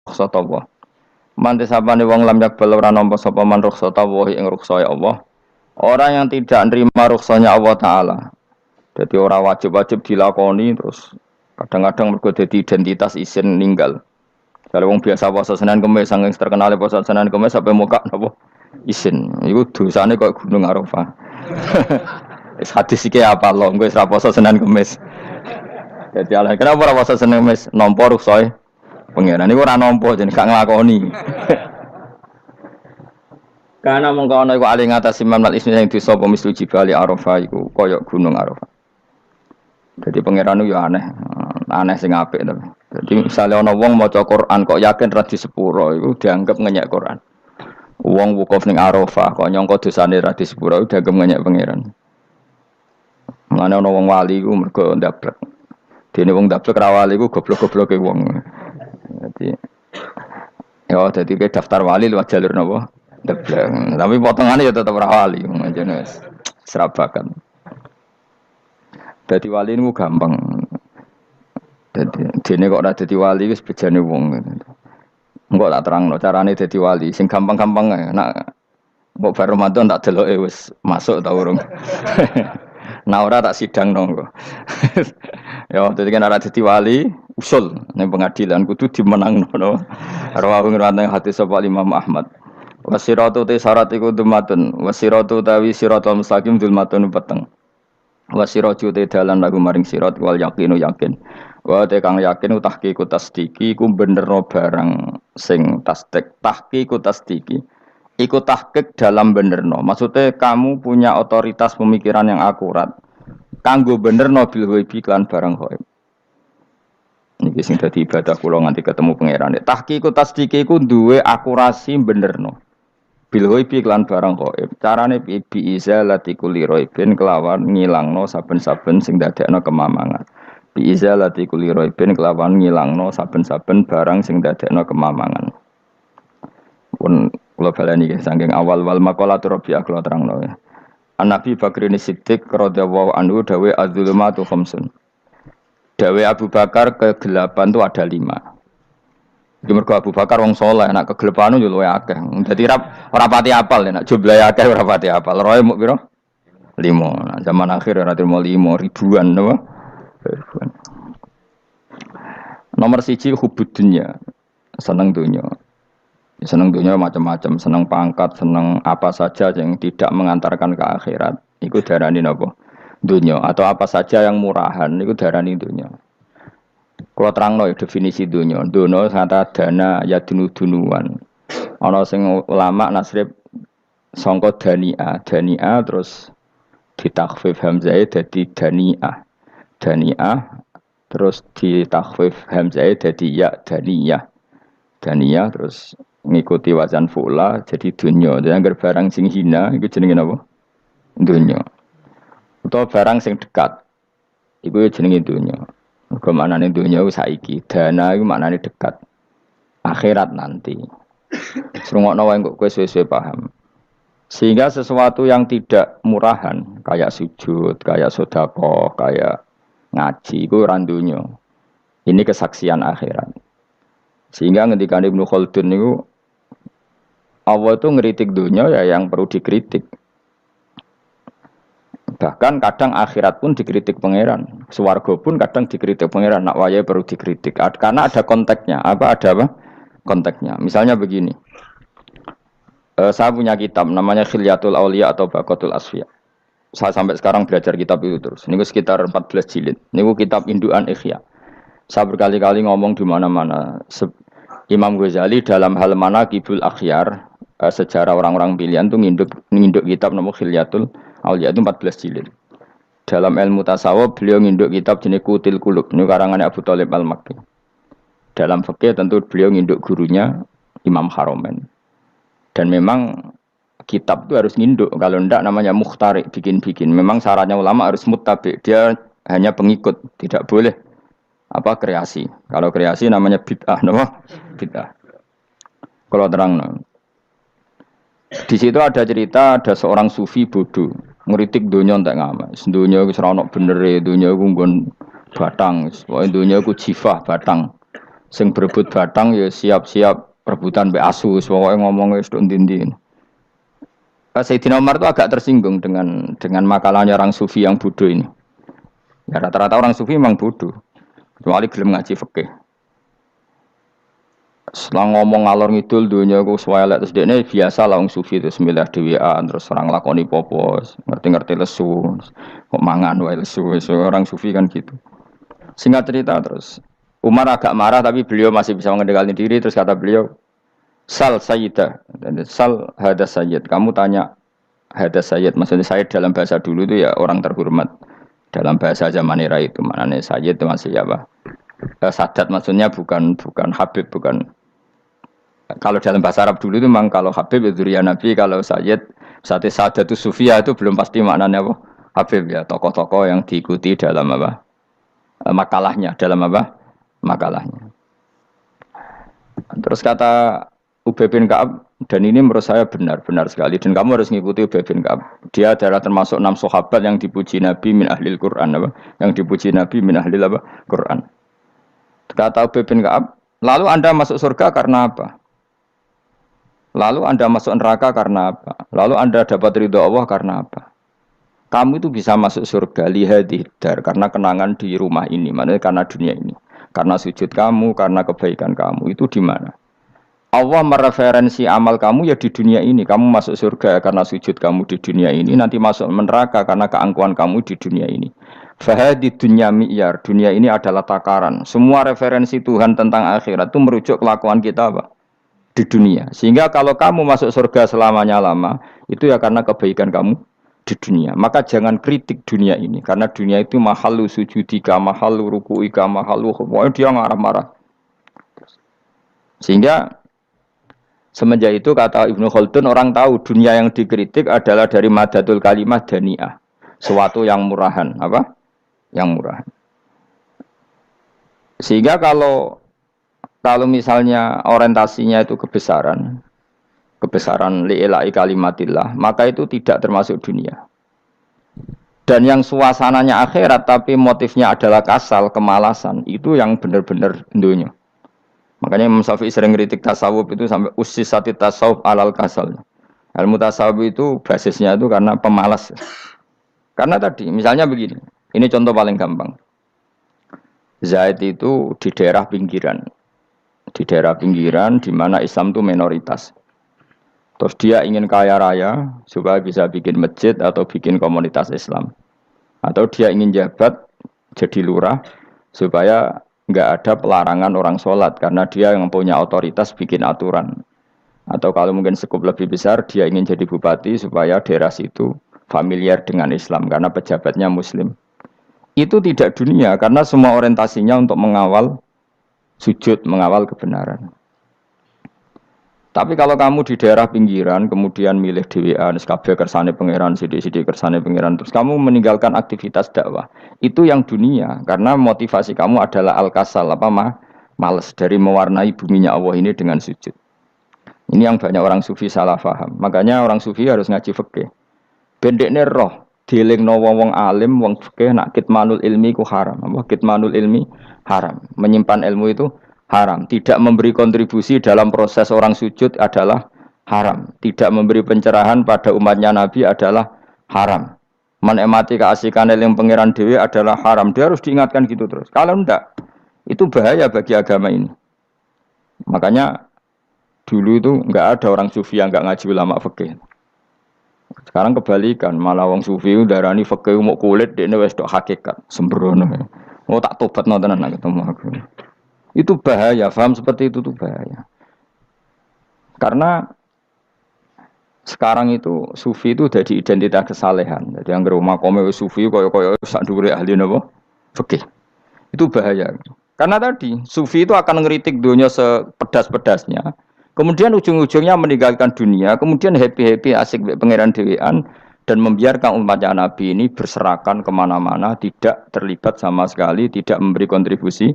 rukhsata Allah. Mantis sapane wong lam yakbal ora nampa sapa man rukhsata Allah ing rukhsah Allah. Orang yang tidak nerima rukhsahnya Allah Ta'ala. Jadi orang wajib-wajib dilakoni terus kadang-kadang mergo dadi identitas isin ninggal. Kalau wong biasa puasa Senin Kamis saking terkenal puasa Senin Kamis sampai muka napa isin. Iku dosane kok Gunung Arafah. Wis hadis iki apa lho engko wis ra puasa Senin Kamis. Jadi ala kenapa ora puasa Senin Kamis nampa rukhsah pengiran niku ora nampa jeneng gak nglakoni. Karena mengkono iku ali ngatasi mamal ismi sing dosa apa mislu jibali Arafah iku kaya gunung Arafah. Jadi pangeran yo aneh, aneh sing apik to. Jadi misalnya ana wong maca Quran kok yakin ra di sepuro iku dianggap ngenyek Quran. Wong wukuf ning Arafah kok nyangka dosane ra di sepuro dianggap ngenyek pangeran. Mulane ana wong wali iku mergo ndablek. Dene wong ndablek ra wali iku goblok-gobloke wong. Jadi daftar wali lewat jalur napa? Ndablek. Tapi potongannya ya tetap ra wali, manjane wis serabakan. Dadi wali niku gampang. Dadi dene kok ora dadi wali wis bejane wong. Engko tak terangno carane dadi wali sing gampang-gampang ae. Nak mbok bar Ramadan tak deloke wis masuk ta urung. Nah ora tak sidangno engko. Ya dadi kan ora dadi wali usul ning pengadilan kudu dimenangno. Rawahu ngrawatane hadis sapa Imam Ahmad. Wasiratu te syarat iku dumatun, wasiratu tawi siratal mustaqim dulmatun peteng. Wasiratu te dalan lagu maring sirat wal yakinu yakin. Wa te kang yakin tahqiqu tasdiki iku benerno barang sing tasdik. Tahqiqu tasdiki iku tahqiq dalam benerno. Maksudnya kamu punya otoritas pemikiran yang akurat. Kanggo benerno bil ghaibi lan barang ghaib. Niki sing dadi ibadah kula nganti ketemu pangeran. Tahqiqu tasdiki iku duwe akurasi benerno. Bil ghaibi lan barang ghaib. Carane bi izalati kulli ghaibin kelawan ngilangno saben-saben sing dadekno kemamangan. Bi izalati kulli ghaibin kelawan ngilangno saben-saben barang sing dadekno kemamangan. Pun kula baleni nggih saking awal wal maqalatur rabi'ah kula terangno ya. An-Nabi Bakrin Siddiq radhiyallahu anhu dawe az-zulumatu khamsun. Dawe Abu Bakar kegelapan itu ada 5. Mergo Abu Bakar wong saleh, nak kegelepanu yo luwih akeh. Dadi ora pati apal nek jumlahe akeh ora pati apal. Roe muk pira? 5. Nah, zaman akhir ora trimo 5 ribuan napa? Ribuan. Nomor 1 hubud dunya. Seneng dunya. Seneng dunya macam-macam, seneng pangkat, seneng apa saja yang tidak mengantarkan ke akhirat. Iku darani napa? Dunya atau apa saja yang murahan iku darani dunya. Kalau terangno definisi dunia, dunia kata dana ya dunuan. Ana sing ulama nasrib sangka dania terus ditakhfif hamzah dadi daniah terus ditakhfif hamzah dadi ya daniyah terus ngikuti wazan fu'la jadi dunia. Jadi anggar barang sing hina iku jenenge apa? Dunia. Utawa barang sing dekat iku jenenge dunia. Kemanane dunia saiki, dana itu maknane dekat. Akhirat nanti. Serungokno wae kok kowe suwe-suwe paham. Sehingga sesuatu yang tidak murahan, kayak sujud, kayak sedekah, kayak ngaji iku ora dunya. Ini kesaksian akhirat. Sehingga ketika Ibnu Khaldun niku Allah itu ngeritik dunia ya yang perlu dikritik. Bahkan kadang akhirat pun dikritik pangeran, swarga pun kadang dikritik pangeran. Nak waya perlu dikritik karena ada konteksnya. Ada apa? Konteksnya. Misalnya begini, saya punya kitab namanya Khilyatul Auliya atau Baqatul Asfiya. Saya sampai sekarang belajar kitab itu terus. Ini sekitar 14 jilid. Ini kitab indukan Ihya. Saya berkali-kali ngomong di mana-mana. Imam Ghazali dalam hal mana Kibul Akhyar, sejarah orang-orang pilihan itu nginduk kitab nama Khilyatul Auliya itu 14 jilid. Dalam ilmu tasawuf beliau nginduk kitab jenis Qutil Qulub, ini karangan Abu Thalib Al-Makki. Dalam fikih tentu beliau nginduk gurunya Imam Haromen. Dan memang kitab itu harus nginduk, kalau tidak namanya mukhtarik, bikin-bikin. Memang syaratnya ulama harus muttabi, dia hanya pengikut, tidak boleh kreasi. Kalau kreasi namanya bid'ah, bid'ah. Kalau terang, di situ ada cerita ada seorang sufi bodoh ngeritik dunia entek ngamal. Dunia iku ora ono benere, dunia iku nggon batang, pokoke dunia iku jifah batang. Sing berebut batang ya siap-siap rebutan mbek asus, pokoke ngomong wis tok ndi-ndi. Sayyidina Umar itu agak tersinggung dengan makalahnya orang sufi yang bodoh ini. Ya rata-rata orang sufi memang bodoh. Kecuali gelem ngaji fikih. Setelah ngomong ngalor ngidul dunia ku swelek terus dekne biasa lah wong sufi terus milah dhewean terus orang lakoni popo, ngerti-ngerti lesu. Kok mangan wae lesu. Orang sufi kan gitu. Singkat cerita terus Umar agak marah tapi beliau masih bisa mengendalikan diri terus kata beliau Sal Sayyidah, Sal Hada Sayyid. Kamu tanya Hada Sayyid, maksudnya Sayyid dalam bahasa dulu itu ya orang terhormat. Dalam bahasa zaman era itu maknanya Sayyid itu masih apa? Sadat maksudnya bukan Habib, bukan. Kalau dalam bahasa Arab dulu itu memang kalau Habib itu ya Nabi, kalau Sayyid Sadatus Sufia itu belum pasti maknanya apa? Habib ya, tokoh-tokoh yang diikuti dalam apa? Makalahnya, dalam apa? Makalahnya. Terus kata Ubay bin Ka'ab, dan ini menurut saya benar sekali, dan kamu harus mengikuti Ubay bin Ka'ab. Dia adalah termasuk 6 sahabat yang dipuji Nabi min ahlil Quran, apa? Yang dipuji Nabi min ahlil apa? Quran. Kata Ubay bin Ka'ab, lalu Anda masuk surga karena apa? Lalu Anda masuk neraka karena apa? Lalu Anda dapat ridho Allah karena apa? Kamu itu bisa masuk surga lihadidar karena kenangan di rumah ini, maksudnya karena dunia ini. Karena sujud kamu, karena kebaikan kamu, itu di mana? Allah mereferensi amal kamu ya di dunia ini. Kamu masuk surga karena sujud kamu di dunia ini. Nanti masuk neraka karena keangkuhan kamu di dunia ini. Fahadi dunya mi'yar. Dunia ini adalah takaran. Semua referensi Tuhan tentang akhirat itu merujuk kelakuan kita apa? Di dunia. Sehingga kalau kamu masuk surga selamanya lama, itu ya karena kebaikan kamu di dunia. Maka jangan kritik dunia ini. Karena dunia itu mahalu sujudika, mahalu ruku'ika, mahalu pokoknya dia marah-marah. Sehingga semenjak itu kata Ibnu Khaldun orang tahu dunia yang dikritik adalah dari madatul kalimah dani'ah. Suatu yang murahan, apa? Yang murahan. Sehingga kalau misalnya orientasinya itu kebesaran li'ilai kalimatillah, maka itu tidak termasuk dunia. Dan yang suasananya akhirat tapi motifnya adalah kasal, kemalasan, itu yang benar-benar dunia. Makanya Imam Syafi'i sering kritik tasawuf itu sampai usisati tasawuf alal kasal. Ilmu tasawuf itu basisnya itu karena pemalas. Karena tadi, misalnya begini, ini contoh paling gampang. Zaid itu di daerah pinggiran. Di daerah pinggiran di mana Islam itu minoritas. Terus dia ingin kaya raya supaya bisa bikin masjid atau bikin komunitas Islam. Atau dia ingin jabat jadi lurah supaya nggak ada pelarangan orang sholat karena dia yang punya otoritas bikin aturan. Atau kalau mungkin skup lebih besar dia ingin jadi bupati supaya daerah situ familiar dengan Islam karena pejabatnya Muslim. Itu tidak dunia karena semua orientasinya untuk mengawal sujud, mengawal kebenaran. Tapi kalau kamu di daerah pinggiran, kemudian milih dhewean, kabeh kersane pangeran, sithik-sithik kersane pangeran, terus kamu meninggalkan aktivitas dakwah. Itu yang dunia, karena motivasi kamu adalah al-kasal, males dari mewarnai buminya Allah ini dengan sujud. Ini yang banyak orang sufi salah paham. Makanya orang sufi harus ngaji fikih. Bendekne roh, dielingno wong alim, wong fikih nak kitmanul ilmi ku haram. Kitmanul ilmi haram. Menyimpan ilmu itu haram. Tidak memberi kontribusi dalam proses orang sujud adalah haram. Tidak memberi pencerahan pada umatnya Nabi adalah haram. Menikmati keasikan yang pangeran dewi adalah haram. Dia harus diingatkan gitu terus. Kalau enggak, itu bahaya bagi agama ini. Makanya dulu itu enggak ada orang sufi yang enggak ngaji ulama fikih. Sekarang kebalikan, malah wong sufi darani fikih mau kulit dekne wis tok hakikat, sembrono. Oh tak tobatno tenan nek ketemu aku. Itu bahaya, paham seperti itu tuh bahaya. Karena sekarang itu sufi itu jadi identitas kesalehan. Jadi yang rumah kome sufi koyo sak dhuwure ahli napa? Fikih. Itu bahaya. Karena tadi sufi itu akan ngeritik dunia sepedas-pedasnya. Kemudian ujung-ujungnya meninggalkan dunia, kemudian happy-happy asik pangeran dhewean dan membiarkan umatnya Nabi ini berserakan kemana-mana, tidak terlibat sama sekali, tidak memberi kontribusi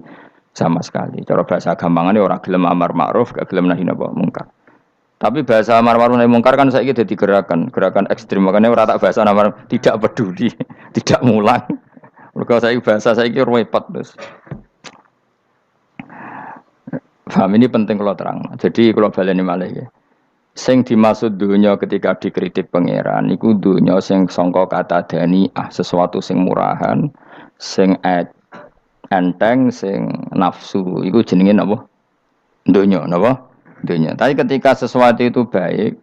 sama sekali. Cara bahasa gampangannya orang gelem amar ma'ruf, gak gelem nahi mungkar. Tapi bahasa amar ma'ruf nahi mungkar kan saiki dadi gerakan ekstrem. Makanya ora tak bahasa amar tidak peduli, tidak mulang. Mergo saiki bahasa saiki repot terus. Paham ini penting kalau terang. Jadi kalau baleni malih ya. Sing dimaksud dunya ketika dikritik pangeran iku dunya sing sangka kata daniah, sesuatu sing murahan, sing enteng, sing nafsu. Iku jenenge napa? Dunya, napa? Dunya. Tapi ketika sesuatu itu baik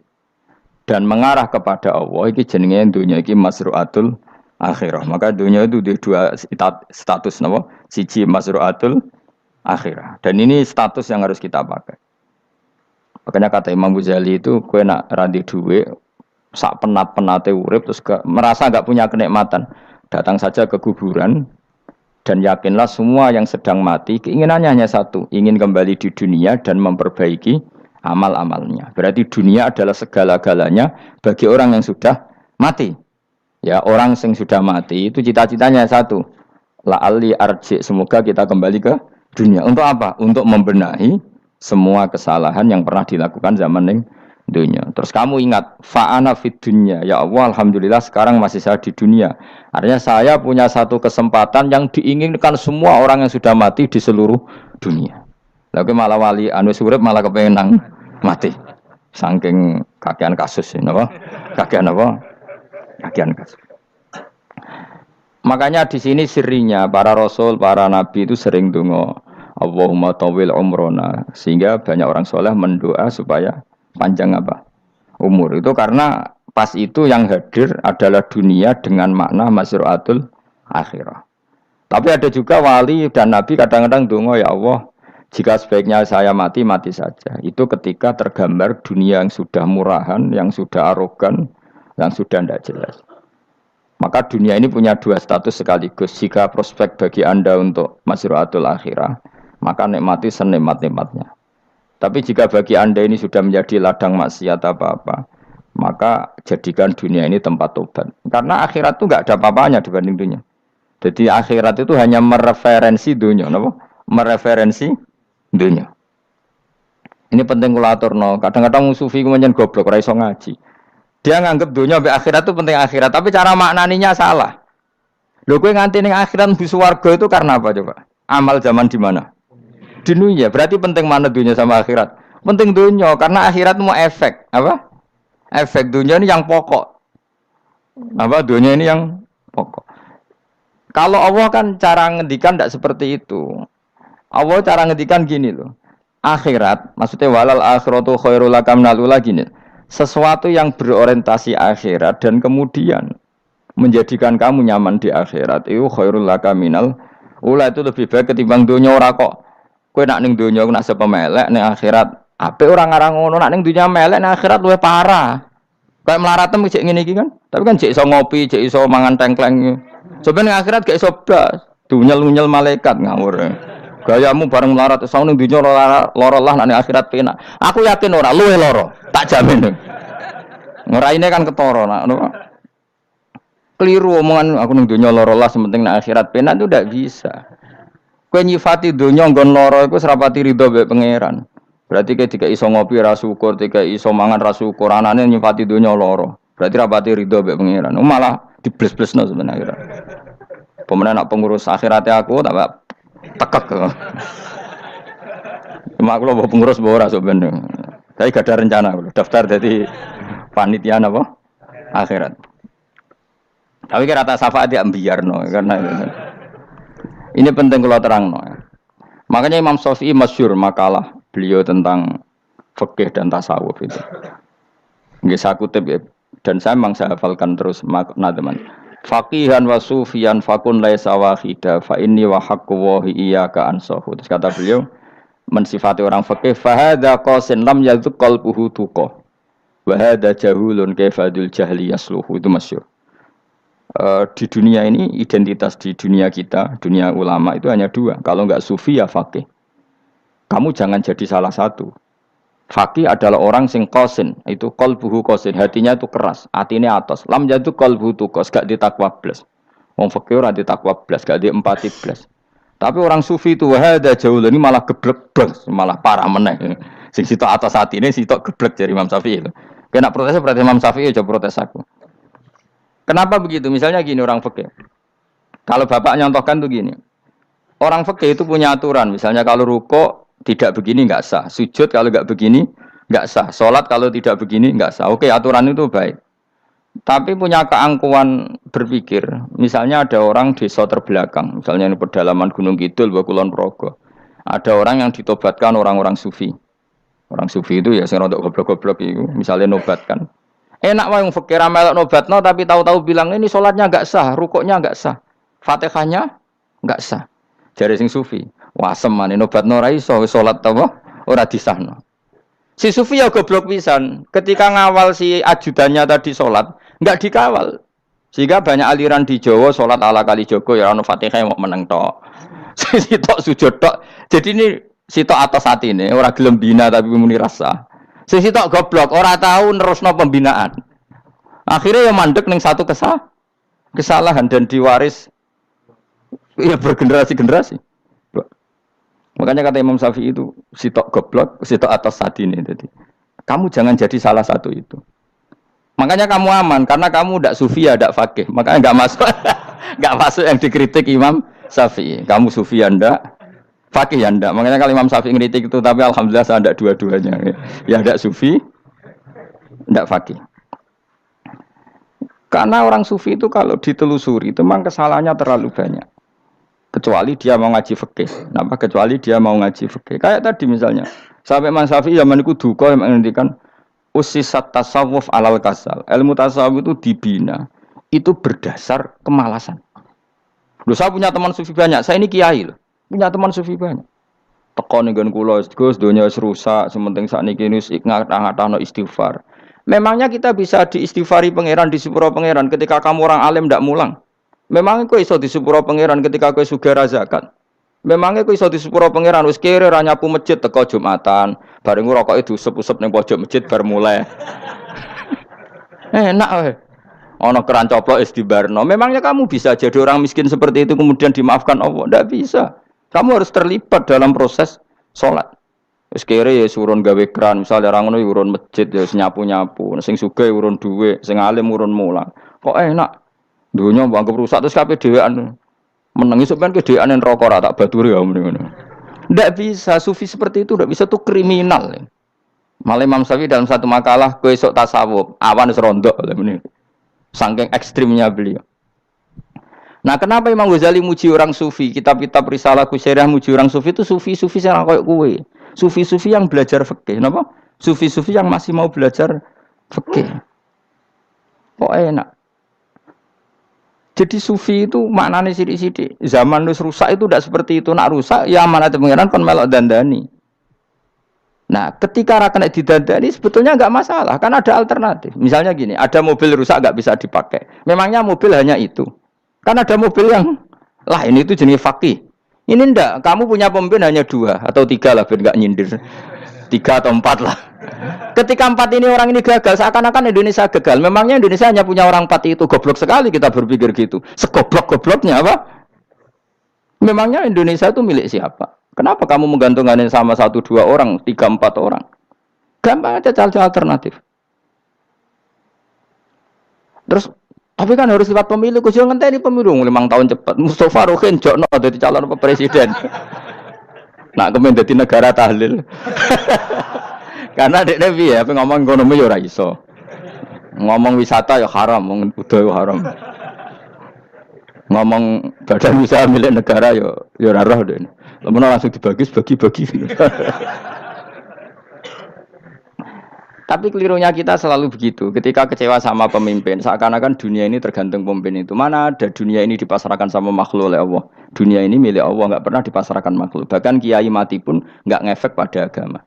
dan mengarah kepada Allah, iki jenenge dunya iki masruatul akhirah. Maka dunya itu di dua status napa? Siji masruatul akhirah. Dan ini status yang harus kita pakai. Makanya kata Imam Ghazali itu, kue nak randi duwe, sak penat-penate urip, terus merasa gak punya kenikmatan. Datang saja ke kuburan, dan yakinlah semua yang sedang mati, keinginannya hanya satu, ingin kembali di dunia dan memperbaiki amal-amalnya. Berarti dunia adalah segala-galanya bagi orang yang sudah mati. Ya, orang yang sudah mati itu cita-citanya satu, la'alli arji, semoga kita kembali ke dunia. Untuk apa? Untuk membenahi semua kesalahan yang pernah dilakukan zaman ning dunia. Terus kamu ingat, fa'ana fid dunya. Ya Allah, alhamdulillah sekarang masih saya di dunia. Artinya saya punya satu kesempatan yang diinginkan semua orang yang sudah mati di seluruh dunia. Lalu malah wali anu urip malah kepengen nang mati. Saking kakean kasus ini, apa? Kakean apa? Kakean kasus. Makanya di sini sirinya para rasul, para nabi itu sering donga Allahumma tawil umrona, sehingga banyak orang soleh mendoa supaya panjang apa umur. Itu karena pas itu yang hadir adalah dunia dengan makna masruatul akhirah. Tapi ada juga wali dan nabi kadang-kadang donga, ya Allah, jika sebaiknya saya mati, mati saja. Itu ketika tergambar dunia yang sudah murahan, yang sudah arogan, yang sudah tidak jelas. Maka dunia ini punya dua status sekaligus. Jika prospek bagi Anda untuk masruatul akhirah, maka nikmati senikmat-nikmatnya. Tapi jika bagi Anda ini sudah menjadi ladang maksiat apa-apa, maka jadikan dunia ini tempat tobat. Karena akhirat itu nggak ada apa-apanya dibanding dunia. Jadi akhirat itu hanya mereferensi dunia, apa? Mereferensi dunia. Ini penting kula aturno. Kadang-kadang sufi kemudian goblok, ora iso ngaji. Dia nganggep dunia sampai akhirat itu penting akhirat, tapi cara maknaninya salah. Lho kowe nganti ning akhirat mlebu swarga itu karena apa coba? Amal zaman di mana? Di dunia. Berarti penting mana dunia sama akhirat? Penting dunia karena akhirat mau efek, apa? Efek dunia ini yang pokok. Apa dunia ini yang pokok. Kalau Allah kan cara ngendikan tidak seperti itu. Allah cara ngendikan gini loh. Akhirat, maksudnya walal akhiratu khairul laka minal ula gini. Sesuatu yang berorientasi akhirat dan kemudian menjadikan kamu nyaman di akhirat itu khairul laka minal ula, itu lebih baik ketimbang dunia. Ora kok kowe nak ning dunia nak sepemelek ning akhirat apik ora ngarang ngono, nak ning dunia melek ning akhirat luwih parah. Kayak melaratem cek ngene iki kan. Tapi kan cek iso ngopi, cek iso mangan tengkleng. Coba ning akhirat gak iso blas, dunyel-unyel malaikat ngawur. Gayamu bareng melarat iso ning dunia lara lah, nak ning akhirat penak. Aku yakin ora luwih lara, tak jamin. Ngeraine kan ketara nak keliru omongan aku ning dunia lara lah sementing nek akhirat penak itu ndak bisa. Kowe nyifati dunia nggon lara iku serapati ridho mbek pangeran. Berarti kowe dikai iso ngopi ra syukur, dikai iso mangan ra syukur, anane nyifati dunia lara. Berarti rapati ridho mbek pangeran. Malah dibles-blesno sebenarnya. Pemenang nak pengurus akhiratnya aku tak tekek. Cuma aku lho pengurus ora sebenarnya. Saya gak ada rencana daftar jadi panitia apa? Akhirat. Tapi kira rata syafaat ya biarno karena ini penting kalau terangno. Makanya Imam Syafi'i masyhur makalah beliau tentang fikih dan tasawuf itu. Nggih saya kutip ya, dan saya memang saya hafalkan terus makna teman. Faqihan wa sufiyan fakun laisa wahida fa inni wa haqqu wa iyyaka ansahu. Terus kata beliau mensifati orang fikih fa hadza qasin lam yadzuq qalbuhu tuqa wa hadza jahulun kaifadul jahli yasluhu. Itu masyhur. Di dunia ini identitas di dunia kita, dunia ulama itu hanya dua. Kalau enggak sufi ya faqih. Kamu jangan jadi salah satu. Faqih adalah orang sing qasin, itu qalbuhu qasin, hatinya itu keras, atine atos. Lam jadu qalbuhu tuqas, gak ditakwa blas. Wong faqih ora ditakwa blas, gak di empati blas. Tapi orang sufi itu wahada jauh ini malah geblek blas, malah parah meneh. Sing sitok atas atine sitok geblek dari Imam Syafi'i itu. Kena protes berarti Imam Syafi'i aja protes aku. Kenapa begitu? Misalnya gini orang fikih. Kalau bapak nyontohkan tuh gini. Orang fikih itu punya aturan. Misalnya kalau ruko tidak begini nggak sah. Sujud kalau nggak begini nggak sah. Sholat kalau tidak begini nggak sah. Oke, aturan itu baik. Tapi punya keangkuhan berpikir. Misalnya ada orang desa terbelakang, misalnya di pedalaman Gunung Kidul, Kulon Progo. Ada orang yang ditobatkan orang-orang sufi. Orang sufi itu ya sing rodok goblok-goblok itu, misalnya nobatkan. Enak wae wong fakir melok nobatno tapi tahu-tahu bilang ini sholatnya enggak sah, rukuknya enggak sah, Fatihahnya enggak sah. Jare sing sufi, wah semane nobatno ora iso salat apa ora disahno. Si sufi ya goblok pisan, ketika ngawal si ajudannya tadi sholat, enggak dikawal. Sehingga banyak aliran di Jawa sholat ala kali Joko ya ono Fatihah mau meneng tok. Sitok sujud tok. Jadi ini sitok atas hati ini ora gelem bina tapi muni rasa. Sitok goblok ora tahu nerusno pembinaan. Akhirnya ya mandek ning satu kesalahan dan diwaris ya bergenerasi-generasi. Makanya kata Imam Syafi'i itu sitok goblok, sitok atas hati ini. Jadi kamu jangan jadi salah satu itu. Makanya kamu aman karena kamu tidak sufi ya tidak fakih. Makanya nggak masuk, nggak masuk yang dikritik Imam Syafi'i. Kamu sufi ya ndak, fakih ya ndak. Makanya kalau Imam Syafi'i ngeritik itu, tapi alhamdulillah saya tidak dua-duanya. Ya ndak sufi, ndak fakih. Karena orang sufi itu kalau ditelusuri itu memang kesalahannya terlalu banyak. Kecuali dia mau ngaji fikih. Kenapa? Kecuali dia mau ngaji fikih. Kayak tadi misalnya, sampai Imam Syafi'i zaman itu duka yang menghentikan usisat tasawuf alal kasal. Ilmu tasawuf itu dibina. Itu berdasar kemalasan. Loh, saya punya teman sufi banyak. Saya ini kiai loh. Punya teman sufi banyak. Teko dengan kula, Gus, dunia wis rusak, sementing sakniki wis ngatah-ngatahno istighfar. Memangnya kita bisa diistighfari pangeran di sepuro pangeran ketika kamu orang alim ndak mulang? Memangnya kowe iso di sepuro pangeran ketika kowe sugih ra zakat? Memangnya kowe iso di sepuro pangeran wis kere ra nyapu masjid teko Jumatan, bareng rokoke diusep-usep ning pojok masjid bar mulai. Enak wae. Ana keran coplok wis dibarno. Memangnya kamu bisa jadi orang miskin seperti itu kemudian dimaafkan Allah? Ndak bisa. Kamu harus terlibat dalam proses salat. Wis kere ya urun gawe keran, misale ra ngono urun masjid ya nyapu-nyapu, sing sugih urun dhuwit, sing alim urun mulang. Kok enak? Dunia bangga rusak terus kabeh dhewean. Menengi sampean ke dhewean neraka ora tak baturi ya ngono. Ndak bisa, sufi seperti itu ndak bisa, tuh kriminal. Malah Imam Syafi'i dalam satu makalah kowe esuk tasawuf, awan wis rondok ngene. Saking ekstrimnya beliau. Nah, kenapa Imam Ghazali muji orang sufi? Kitab-kitab Risalah Kusyarah muji orang sufi itu sufi-sufi sing koyo kowe. Sufi-sufi yang belajar fikih, napa? Sufi-sufi yang masih mau belajar fikih. Kok enak? Jadi sufi itu maknanya sidik-sidik. Zaman wis rusak itu tidak seperti itu. Nak rusak ya amanat pengiran kon melok dandani. Nah, ketika ra kena didandani sebetulnya enggak masalah, kan ada alternatif. Misalnya gini, ada mobil rusak enggak bisa dipakai. Memangnya mobil hanya itu. Kan ada mobil yang lah ini itu jenis fakih. Ini enggak, kamu punya pemimpin hanya 2 atau 3 lah biar enggak nyindir. 3 atau 4 lah. Ketika 4 ini orang ini gagal, seakan-akan Indonesia gagal. Memangnya Indonesia hanya punya orang 4 itu, goblok sekali kita berpikir gitu. Segoblok-gobloknya apa? Memangnya Indonesia itu milik siapa? Kenapa kamu menggantungkannya sama 1-2 orang, 3-4 orang? Gampang aja cari alternatif. Terus, tapi kan harus lewat pemilu. Khusus ngenteni pemilu 5 tahun cepat. Mustafa Rohin jokno jadi calon presiden. Nak kemen dadi negara tahlil. Karena dek Nabi ya, ngomong ekonomi ya ora iso. Ngomong wisata ya haram, ngomong budaya haram. Ngomong badan usaha milik negara ya ora roh dek. Lamun langsung dibagi-bagi. Tapi kelirunya kita selalu begitu. Ketika kecewa sama pemimpin, seakan-akan dunia ini tergantung pemimpin itu. Mana ada dunia ini dipasrahkan sama makhluk oleh Allah. Dunia ini milik Allah, enggak pernah dipasrahkan makhluk. Bahkan kiai mati pun enggak ngefek pada agama.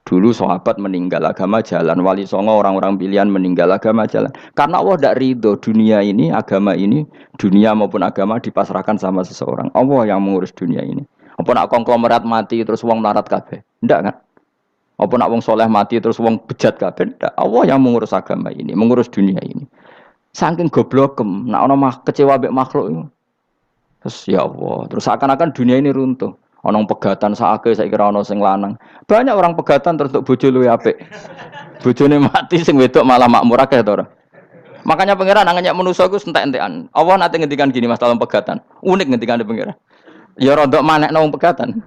Dulu sahabat meninggal agama jalan, wali songo orang-orang pilihan meninggal agama jalan. Karena Allah tidak ridho dunia ini, agama ini, dunia maupun agama dipasrahkan sama seseorang. Allah yang mengurus dunia ini. Apa nak konglomerat mati terus wong melarat kabeh? Enggak kan? Apa nak wong soleh mati terus wong bejat kabeh? Enggak. Allah yang mengurus agama ini, mengurus dunia ini. Saking goblokem, nak ono kecewa mbek makhluk itu. Terus ya Allah, terus seakan-akan dunia ini runtuh. Ono pegatan sakake saiki ora ono sing lanang. Banyak orang pegatan terus untuk bojo luwih apik. Bojone mati sing wedok malah makmur akeh to ora. Makanya pangeran nanya manusa iku entek-entekan. Allah nate ngendikan gini Mas dalam pegatan. Unik ngendikan pangeran. Ya rodok manekno wong pegatan.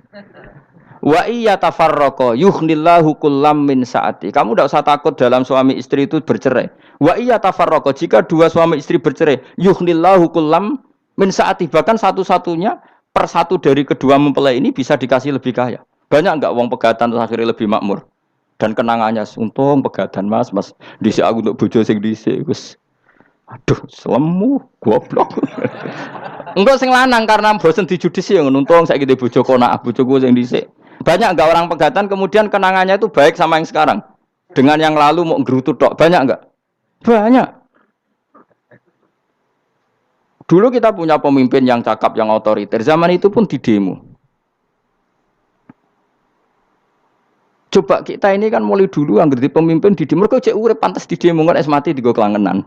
Wa iya tafarraqa yughnillahu kullam min saati. Kamu tidak usah takut dalam suami istri itu bercerai. Wa iya tafarraqa jika dua suami istri bercerai, yughnillahu kullam min saati, bahkan satu-satunya per satu dari kedua mempelai ini bisa dikasih lebih kaya. Banyak enggak wong pegatan terus akhirnya lebih makmur. Dan kenangannya untung pegatan Mas dhisik aku untuk bojo sing dhisik wis aduh selemu goblok. Enggak sing lanang karena bosen dijudisi yang untung saiki di bojo konak bojoku sing dhisik. Banyak enggak orang pegatan kemudian kenangannya itu baik sama yang sekarang. Dengan yang lalu mau ngerutu tok. Banyak enggak? Banyak. Dulu kita punya pemimpin yang cakap, yang otoriter. Zaman itu pun di demo. Coba kita ini kan mulai dulu yang jadi pemimpin di demo. Kok cek urip pantas di demo kan es mati digo kelangenan.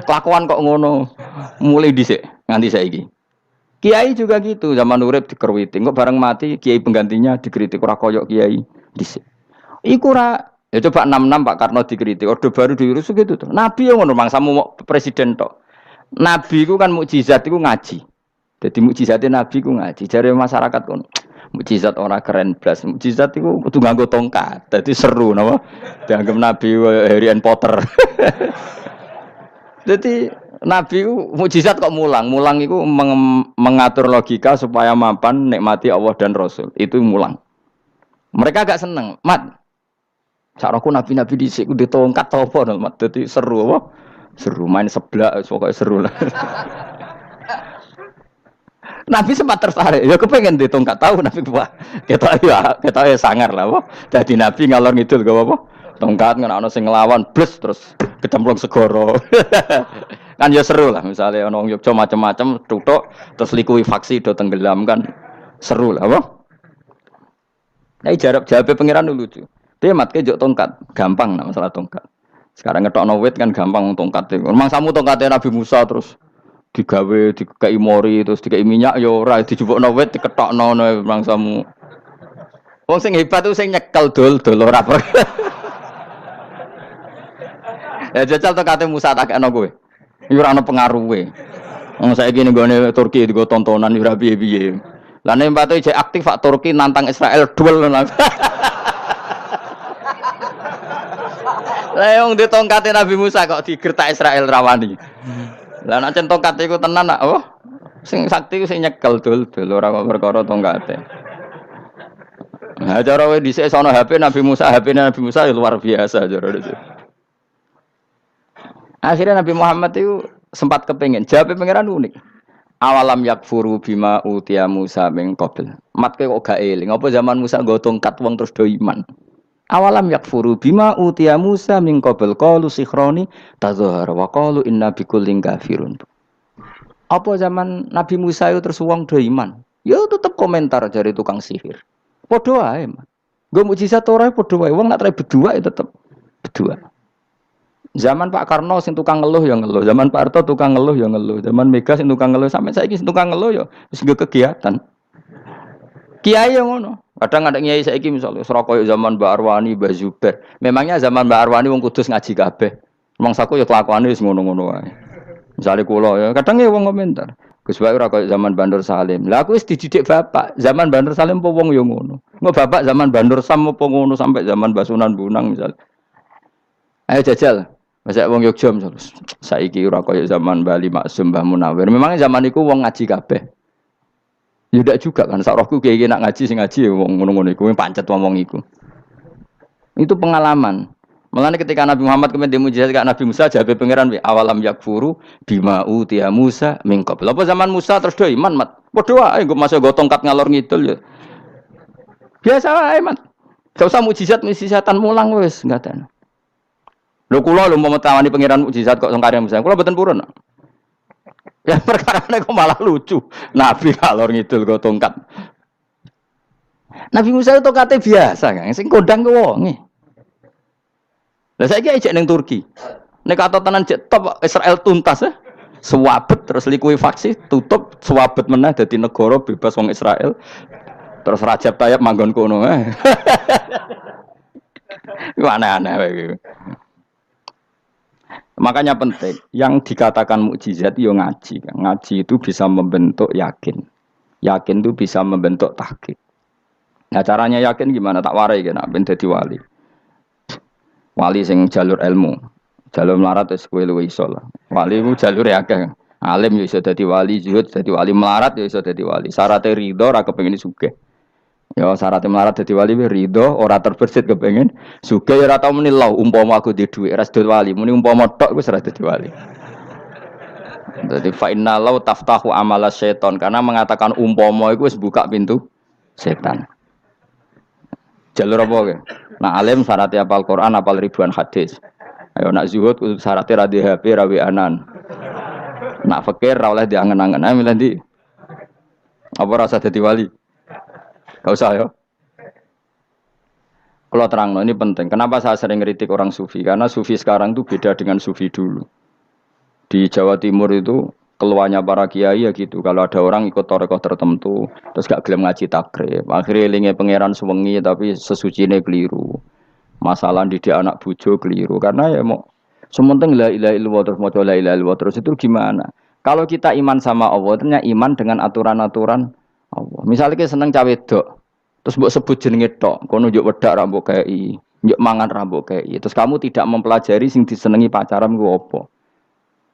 Kelakuan kok ngono. Mulai dhisik nganti saiki. Kiai juga gitu, zaman urip dikerwiti, kok bareng mati kiai penggantinya dikritik ora koyok kiai dhisik. Iku ora ya coba 66 Pak Karno dikritik, orde baru diurus gitu tuh. Nabi yang ngono mangsamu presiden tok. Nabi ku kan mukjizat iku ngaji. Jadi mukjizatnya Nabi ku ngaji. Jare masyarakat kon mukjizat ora keren blas. Mukjizat iku kudu nganggo tongkat. Dadi seru napa? Dianggap Nabi Harry Potter. Jadi Nabi mukjizat kok mulang. Mulang itu mengatur logika supaya mapan nikmati Allah dan Rasul. Itu mulang. Mereka agak seneng. Mat, caraku nabi-nabi dhisik ku ditongkat apa mat. Dadi seru apa? Seru main seblak pokoke seru lah. Nabi sempat tertarik. Ya kepengen ditongkat tahu Nabi Wah. Ketok ya sangar lah apa. Dadi Nabi ngalor ngidul gak apa. Tongkat ngene ana sing nglawan bles terus kecemplung segara. Kan ya seru lah misalnya ana wong Yogya macam-macam tutuk terus likuifaksi do tenggelam kan seru lah apa. Nah jawab pangeran lucu. Dia matke njuk tongkat, gampang nah masalah tongkat. Sekarang ngetokno wit kan gampang tongkat. Memang samu tongkatnya Nabi Musa terus digawe dikei mori terus dikei minyak ya ora dijupukno wit diketokno memang samu. Wong sing hebat itu sing nyekel dol ora. Ya jajal tongkate Musa tak kena kowe. Iki ora ana pengaruhe. Wong saiki ning gone Turki digo tontonan ora piye-piye. Lah nek mbate jek aktif Pak Turki nantang Israel duel. Lah wong di tongkate Nabi Musa kok digertak Israel rawani. Lah nek tongkate iku tenan nak oh sing sakti sing nyekel dul ora kok perkara tongkate. Nah cara wae dhisik sono HP Nabi Musa Nabi Musa ya luar biasa cara itu. Akhirnya Nabi Muhammad itu sempat kepengen. Jawab pangeran unik. Awalam yakfuru bima utiya Musa min qabl. Matke kok gak eling. Apa zaman Musa nggo tongkat wong terus do iman. Awalam yakfuru bima utiya Musa min qabl qalu sikhroni tazahara wa qalu inna bikullin kafirun. Apa zaman Nabi Musa itu terus wong do iman. Ya tetep komentar dari tukang sihir. Padha wae. Nggo mukjizat ora padha wae. Wong nak trai berdua ya tetep berdua. Zaman Pak Karno sing tukang ngeluh ya ngeluh, zaman Pak Harto tukang ngeluh ya ngeluh, zaman Mega sing tukang ngeluh sampai saiki sing tukang ngeluh ya wis nggo kegiatan. Kiai yang ngono. Kadang ada kiai saiki misalnya Surabaya zaman Mbak Arwani, Mbak Zubair. Memangnya zaman Mbak Arwani wong Kudus ngaji kabeh. Mangsaku ya kelakuane wis ngono-ngono wae. Misale kula ya kadang ya wong komentar. Gus Bae ora koyo zaman Bandur Salim. Lah aku wis dididik bapak, zaman Bandur Salim apa wong ya ngono. Engko bapak zaman Bandur Sam apa ngono sampai zaman Basunan Bunang misal. Ayo jajal. Masa wong Yogya misalnya, saiki ora kaya zaman Bali Maksum Mbah Munawir. Memangnya zaman iku wong ngaji kabeh. Ya ndak juga kan, sak rohku kiai nak ngaji sing ngaji wong ngono-ngono iku pancet wong iku. Itu pengalaman. Mulane ketika Nabi Muhammad kemudian mujizat kak Nabi Musa jabe pangeran wi awalam yakfuru bima utiya Musa min qabl. Apa zaman Musa terus do iman mat. Padha wae nggo masuk go tongkat ngalor ngidul ya. Biasa wae mat. Gak usah mujizatan mulang wis enggak ada. Lho kula lho mau tawani pangeran mukjizat kok sangkare Musa. Kula mboten purun. Ya perkarane kok malah lucu. Nabi kalor ngidul go tongkat. Nabi Musa itu tongkate biasa kan, sing kondang ku wonge. Lah saiki ejek ning Turki. Nek kata tenan jek top Israel tuntas ya. Suwabet terus likuifaksi tutup suwabet meneh dadi negara bebas wong Israel. Terus Rajab Tayyip manggon kono. Iku aneh-aneh wae. Makanya penting, yang dikatakan mukjizat yo ngaji. Ngaji itu bisa membentuk yakin. Yakin itu bisa membentuk tahqiq. Nah caranya yakin gimana? Tak warai kan, ben dadi wali. Wali sing jalur ilmu, jalur melarat wis kowe luwih iso lah. Wali ku jalur akeh. Alim ya iso dadi wali, zuhud dadi wali, melarat ya iso dadi wali. Syaratnya ridho ora kepengin sugih. Ya syaratnya melarat dadi wali ridho ora terbersit kepengin sugih ya ora tau muni lho umpama aku di dhuwit ora dadi wali, muni umpama tok wis ora dadi wali. Jadi fa inna law taftahu amala syaiton karena mengatakan umpama itu wis buka pintu setan. Jalur apa ke? Nah alim syaratnya apal Quran, apal ribuan hadis. Ayo nak zuhud syaratnya ra di HP, ra anan. Nak fakir ra oleh diangen-angen. Ayo milih ndi? Apa rasa dadi wali? Gak usah ya. Kalau terang, ini penting. Kenapa saya sering kritik orang sufi? Karena sufi sekarang itu beda dengan sufi dulu. Di Jawa Timur itu keluarnya para kiai ya gitu. Kalau ada orang ikut torekoh tertentu, terus gak gelem ngaji takrib. Akhirnya linge pangeran sewengi tapi sesucine keliru. Masalah didik anak bojo keliru. Karena ya mau sementing la ilaha illallah terus maca la ilaha illallah terus itu gimana? Kalau kita iman sama Allah, ternyata iman dengan aturan-aturan Allah. Misalnya kita seneng cawe dok, terus mbok sebut jenenge tok, kono njuk wedak ra mbok kei, njuk mangan ra mbok kei. Terus kamu tidak mempelajari sing disenengi pacaran ku apa?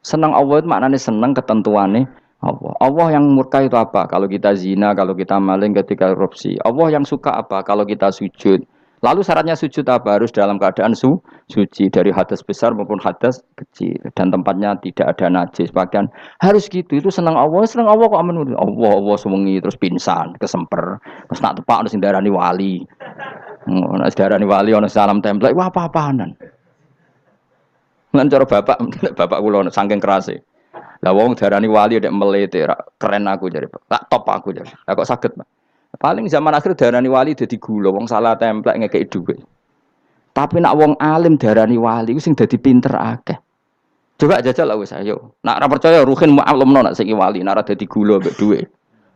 Senang Allah itu maknanya senang ketentuannya Allah. Allah yang murka itu apa? Kalau kita zina, kalau kita maling, ketika korupsi. Allah yang suka apa? Kalau kita sujud. Lalu syaratnya sujud apa? Harus dalam keadaan suci dari hadas besar maupun hadas kecil dan tempatnya tidak ada najis. Bahkan harus gitu. Itu senang Allah kok menurut Allah sewengi terus pingsan, kesemper, terus nak tepak harus darani wali. Nak darani wali ana salam template wah apa-apaanan. Lan cara bapak kula saking kerase. Lah wong darani wali nek melete keren aku jare. Tak top aku jare. Lah kok saged, Pak? Paling zaman akhir darani wali dadi gula, wong salah templek ngekeki dhuwit. Tapi nak wong alim darani wali sing dadi pinter akeh. Coba jajal lah wis ayo. Nak ora percaya Ruhin maklumno nak saiki wali, nak ora dadi gula mbek dhuwit.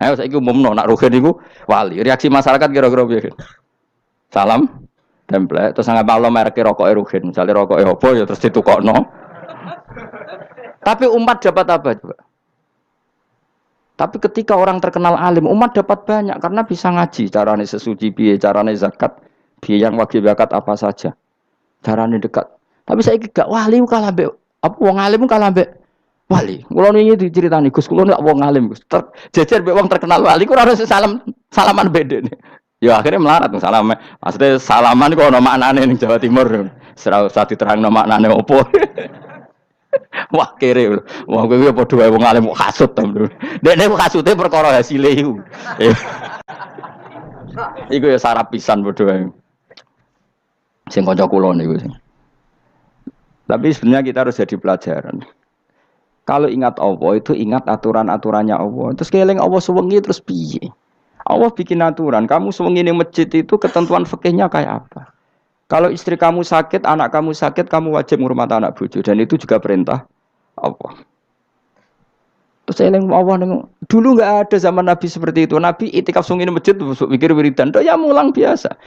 Ayo saiki umumno nak Ruhin iku wali. Reaksi masyarakat kira-kira piye? Salam template terus nggak maklum merek rokoke Ruhin. Misalnya rokoke opo ya terus ditukokno. Tapi umat dapat apa coba? Tapi ketika orang terkenal alim, umat dapat banyak karena bisa ngaji. Carane sesuci piye, carane zakat, piye yang wajib zakat apa saja. Carane dekat. Tapi saya gak wali kalah mbek apa wong alim kalah mbek wali. Kula niki diceritani Gus, kula nek wong alim Gus. Jejer mbek wong terkenal wali kula harus salaman bedene. Ya akhirnya melarat salam. Maksudnya salaman kok ana maknane ning Jawa Timur. Ora usah diterangno maknane opo. Wah kere, wah kowe padha wae wong alim kok hasud to. Dekne hasute perkara hasile iku. Iku ya sarap pisan padha wae. Sing kanca kula niku sing. Tapi sebenarnya kita harus jadi pelajaran. Kalau ingat Allah itu ingat aturan-aturannya Allah. Terus keling Allah sewengi terus piye? Allah bikin aturan. Kamu sewengi ning masjid itu ketentuan fikihnya kayak apa? Kalau istri kamu sakit, anak kamu sakit, kamu wajib ngurmat anak bojo dan itu juga perintah Allah. Terus eling Allah dulu enggak ada zaman Nabi seperti itu. Nabi itikaf sungi di masjid mikir wiridan, ya mulang biasa.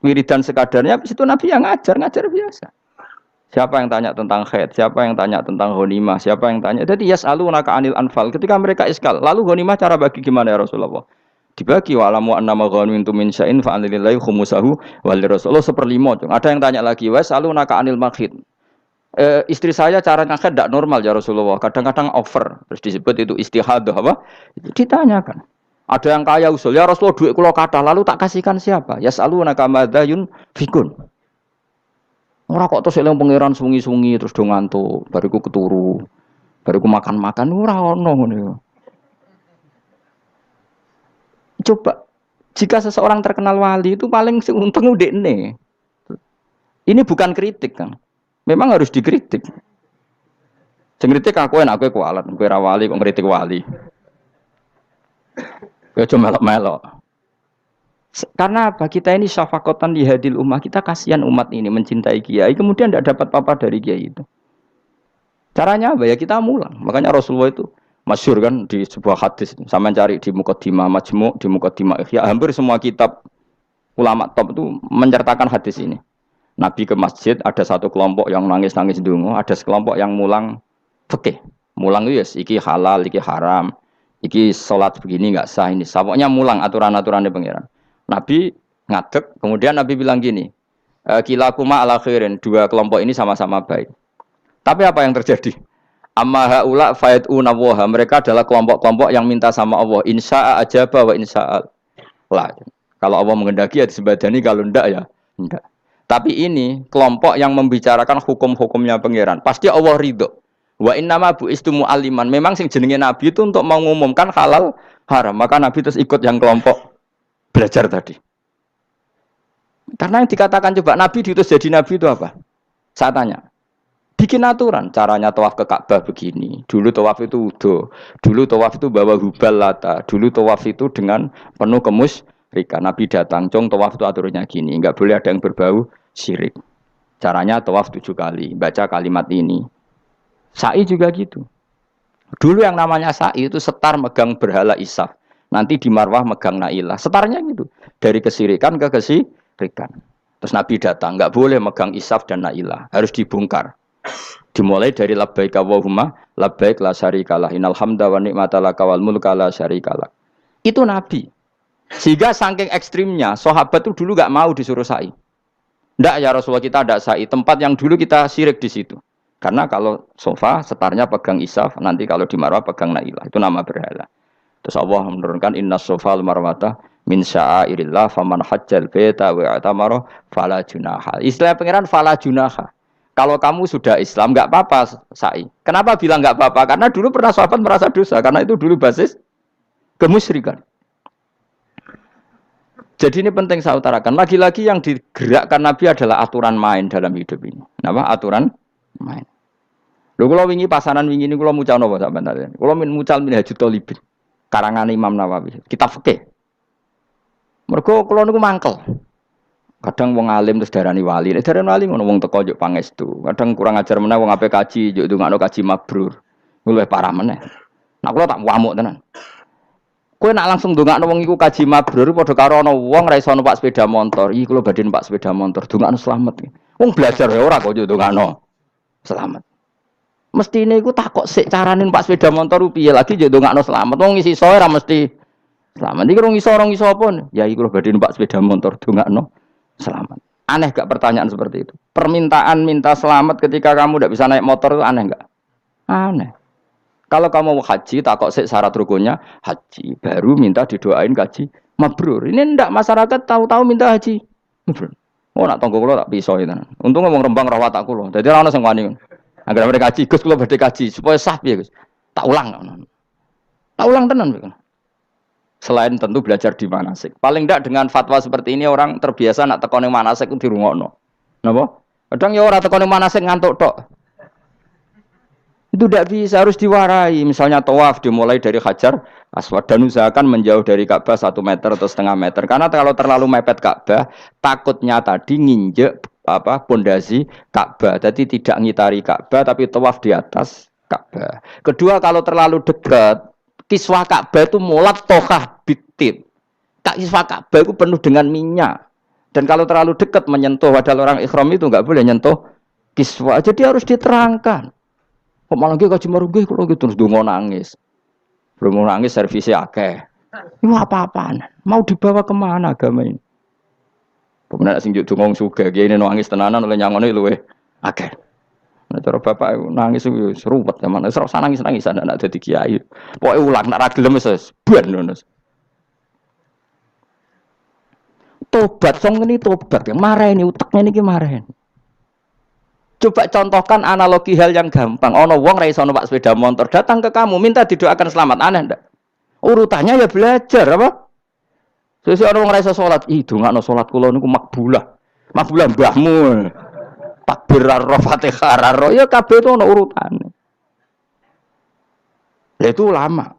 Wiridan sekadarnya habis itu Nabi yang ngajar biasa. Siapa yang tanya tentang haid, siapa yang tanya tentang ghanimah, siapa yang tanya. Jadi yas'alunaka 'anil anfal. Ketika mereka iskal, lalu ghanimah cara bagi gimana ya Rasulullah? Dibagi wa'lamu annama ghanimtum min syai'in fa anlillahi khumusahu wal rasul 1/5. Ada yang tanya lagi, was'alunaka 'anil makhid. Istri saya cara ngakad tidak normal ya Rasulullah. Kadang-kadang over. Terus disebut itu istihadah apa? Ditanyakan. Ada yang kaya usul, ya Rasulullah duit kula kathah lalu tak kasihkan siapa? Yas'alunaka madza yunfikun. Ora kok terus eling pangeran sungi-sungi terus do ngantuk, bariku keturu. Bariku makan-makan ora ono ngono. Coba jika seseorang terkenal wali itu paling untung udekne. Ini bukan kritik kan. Memang harus dikritik. Sing kritik aku enak kowe kualat, kowe ra wali kok ngritik wali. Kowe cuma melok-melok. Karena apa? Kita ini syafaqatan li hadil ummah, kita kasihan umat ini mencintai kiai, kemudian tidak dapat apa-apa dari kiai itu. Caranya apa ya? Kita mulang. Makanya Rasulullah itu masyhur kan di sebuah hadis, sama cari di Muqaddimah Majmu', di Muqaddimah Ihya, hampir semua kitab ulama top itu menceritakan hadis ini. Nabi ke masjid, ada satu kelompok yang nangis-nangis ndonga, ada sekelompok yang mulang fikih. Mulang itu yes, iki halal, iki haram, iki salat begini enggak sah ini. Pokoknya mulang aturan-aturannya pangeran. Nabi ngadeg. Kemudian Nabi bilang gini, kilakuma ala khairin, dua kelompok ini sama-sama baik. Tapi apa yang terjadi? Amma haula fayatuna waha, mereka adalah kelompok-kelompok yang minta sama Allah, insya'a ajaba wa insya'al lah. Kalau Allah mengendaki ya disebadani, kalau ndak ya ndak. Tapi ini kelompok yang membicarakan hukum-hukumnya pangeran. Pasti Allah ridho. Wa innama bu'istu mu'alliman. Memang sing jenenge Nabi itu untuk mengumumkan halal haram. Maka Nabi terus ikut yang kelompok belajar tadi. Karena yang dikatakan coba Nabi diutus jadi Nabi itu apa? Saya tanya. Bikin aturan. Caranya tawaf ke Ka'bah begini. Dulu tawaf itu wudu. Dulu tawaf itu bawa hubal lata. Dulu tawaf itu dengan penuh kemusyrikan. Nabi datang. Cong tawaf itu aturannya gini. Enggak boleh ada yang berbau syirik. Caranya tawaf 7 kali. Baca kalimat ini. Sa'i juga gitu. Dulu yang namanya sa'i itu setar megang berhala Isaf. Nanti di Marwah megang Nailah. Setarnya gitu. Dari kesirikan ke kesirikan. Terus Nabi datang. Enggak boleh megang Isaf dan Nailah. Harus dibongkar. Dimulai dari labbaik Allahumma labbaik la syarikalah innal hamda wa ni'mata laka wal mulka la syarikalah. Itu Nabi. Sehingga saking ekstrimnya sahabat itu dulu enggak mau disuruh sa'i. Enggak ya Rasulullah, kita ada sa'i, tempat yang dulu kita syirik di situ. Karena kalau sofa setarnya pegang Isaf, nanti kalau di Marwah pegang Nailah, itu nama berhala. Terus Allah menurunkan inna sofa al marwata min sya'airillah faman hajjal baita wa atamara fala junaha. Istilah pangeran fala junaha. Kalau kamu sudah Islam, nggak apa-apa sa'i. Kenapa bilang nggak apa-apa? Karena dulu pernah sahabat merasa dosa. Karena itu dulu basis kemusyrikan. Jadi ini penting saya utarakan. Lagi-lagi yang digerakkan Nabi adalah aturan main dalam hidup ini. Apa? Aturan main. Lho kula wingi pasanan wingi ini kula mucal napa sampean tadi. Kula mucal Minhajut Thalibin. Karangan Imam Nawawi. Kitab fikih. Mergo kula niku mangkel. Kadang wong alim terus darani wali. Nek darani wali ngono wong teko njuk pangestu. Kadang kurang ajar meneh wong ape kaji njuk ndongakno kaji mabrur. Luwih parah meneh. Nah kula tak wamuk tenan. Kowe nak langsung ndongakno wong iku kaji mabrur padha karo ana wong ra iso numpak sepeda motor. Iki kula badhe numpak sepeda motor, ndongakno slamet. Wong belajar ya ora kok njuk ndongakno slamet. Mestine iku takok sik carane numpak sepeda motor piye lagi njuk ndongakno slamet. Wong isi soe ra mesti slamet. Iki rong iso apa? Ya iki kula badhe numpak sepeda motor, ndongakno selamat. Aneh gak pertanyaan seperti itu? Permintaan minta selamat ketika kamu tidak bisa naik motor itu aneh gak? Aneh. Kalau kamu mau haji, tak kok syarat rukunnya haji. Baru minta didoain haji mabrur. Ini ndak masyarakat tahu-tahu minta haji mabrur. Oh nak tonggo kulo tak pisau itu. Untung ngomong Rembang rawat tak kulo. Jadi orang sing wani. Agar mereka haji, Gus kulo badhe haji supaya sah piye Gus. Tak ulang. Tak ulang tenan. Selain tentu belajar di manasik. Paling tidak dengan fatwa seperti ini orang terbiasa nak tekone manasik ku dirungokno. Napa? Kadang ya ora tekone manasik ngantuk tok. Itu tidak bisa, harus diwarai. Misalnya tawaf dimulai dari Hajar Aswad dan usahakan menjauh dari Ka'bah 1 meter atau setengah meter. Karena kalau terlalu mepet Ka'bah, takutnya tadi nginjek pondasi Ka'bah. Jadi tidak ngitari Ka'bah tapi tawaf di atas Ka'bah. Kedua, kalau terlalu dekat kiswah Ka'bah itu mulat tokah bitit. Kiswah Ka'bah itu penuh dengan minyak. Dan kalau terlalu dekat menyentuh, padahal orang ikhram itu enggak boleh nyentuh kiswah. Jadi harus diterangkan. Kok malah nggih kaji marungih kalau gitu terus dongo nangis. Belum nangis servisnya akeh. Itu apa-apaan? Mau dibawa kemana agama ini? Pemenang sing juk dongo sugih ini nangis tenanan oleh nyangone luweh akeh. Nah, cara bapak nangis itu seruwet zaman. Wis ora nangis-nangis anak dadi kiai. Pokoke ulang nek ra gelem wis ben ngono. Tobat song ini tobat yang mareni uteknya niki mareni. Coba contohkan analogi hal yang gampang. Ono wong ra iso numpak sepeda motor datang ke kamu minta didoakan selamat, aneh ndak? Urutannya ya belajar apa? Sesuk ono wong ra iso salat, ih dongakno salat kula niku makbulah. Makbulah mbahmu. Takbir ar-ra Fatihah ar-ra ya kabeh itu ono urutane. Lah itu lama.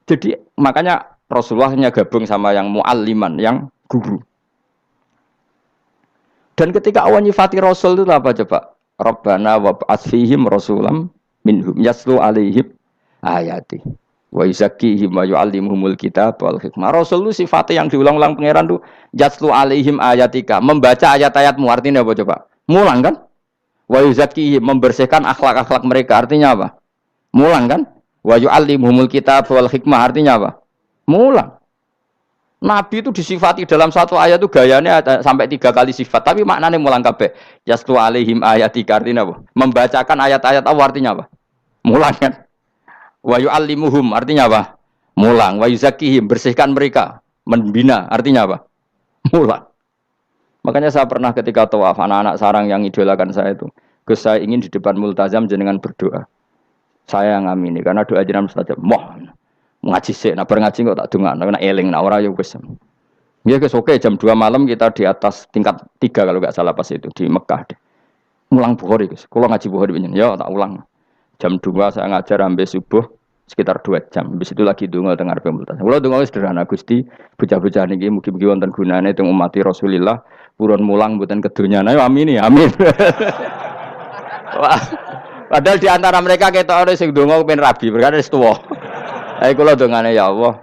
Jadi makanya Rasulullah hanya gabung sama yang mualliman, yang guru. Dan ketika Allah nyifati Rasul itu apa coba? Rabbana wab'ats fihim rasulam minhum yaslu alaihim ayati wa yuzakkihim wa yu'allimuhumul kitab wal hikmah. Rasul itu sifatnya yang diulang-ulang pangeran itu yaslu alaihim ayatika, membaca ayat-ayatmu. Artinya apa coba? Mulang kan? Wa yuzakkihim, membersihkan akhlak-akhlak mereka. Artinya apa? Mulang kan? Wa yu'allimuhumul kitab wal hikmah. Artinya apa? Mulang. Nabi itu disifati dalam satu ayat itu gayanya ada sampai 3 kali sifat, tapi maknanya mulang kabeh. Yaslu alaihim ayatika artinya apa? Membacakan ayat-ayat Allah artinya apa? Mulang kan? Wa yu'allimuhum artinya apa? Mulang. Wa yuzakkihim bersihkan mereka, membina artinya apa? Mulang. Makanya saya pernah ketika tawaf anak-anak sarang yang idolakan saya itu, Gus saya ingin di depan multazam jenengan berdoa. Saya yang ngamini karena doa jenengan mustajab. Moh ngaji sik, nah ngaji kok tak dongakno, nek eling nek ora ya wis. Ya guys, oke jam 2 malam kita di atas tingkat 3 kalau nggak salah pas itu di Mekah deh. Mulang Bukhari guys. Kalau ngaji Bukhari pinjen, ya tak ulang. Jam 2 saya ngajar sampai subuh sekitar 2 jam. Habis itu lagi donga teng arep multazam. Kula donga sederhana Gusti, bocah-bocah niki mugi-mugi wonten gunane teng umat Rasulillah, purun mulang mboten kedonya. Ayo amin ya, amin. Wah, padahal di antara mereka ketok ana sing donga kepen rabi, berkane wis tuwa. Ayo kula dongane ya Allah.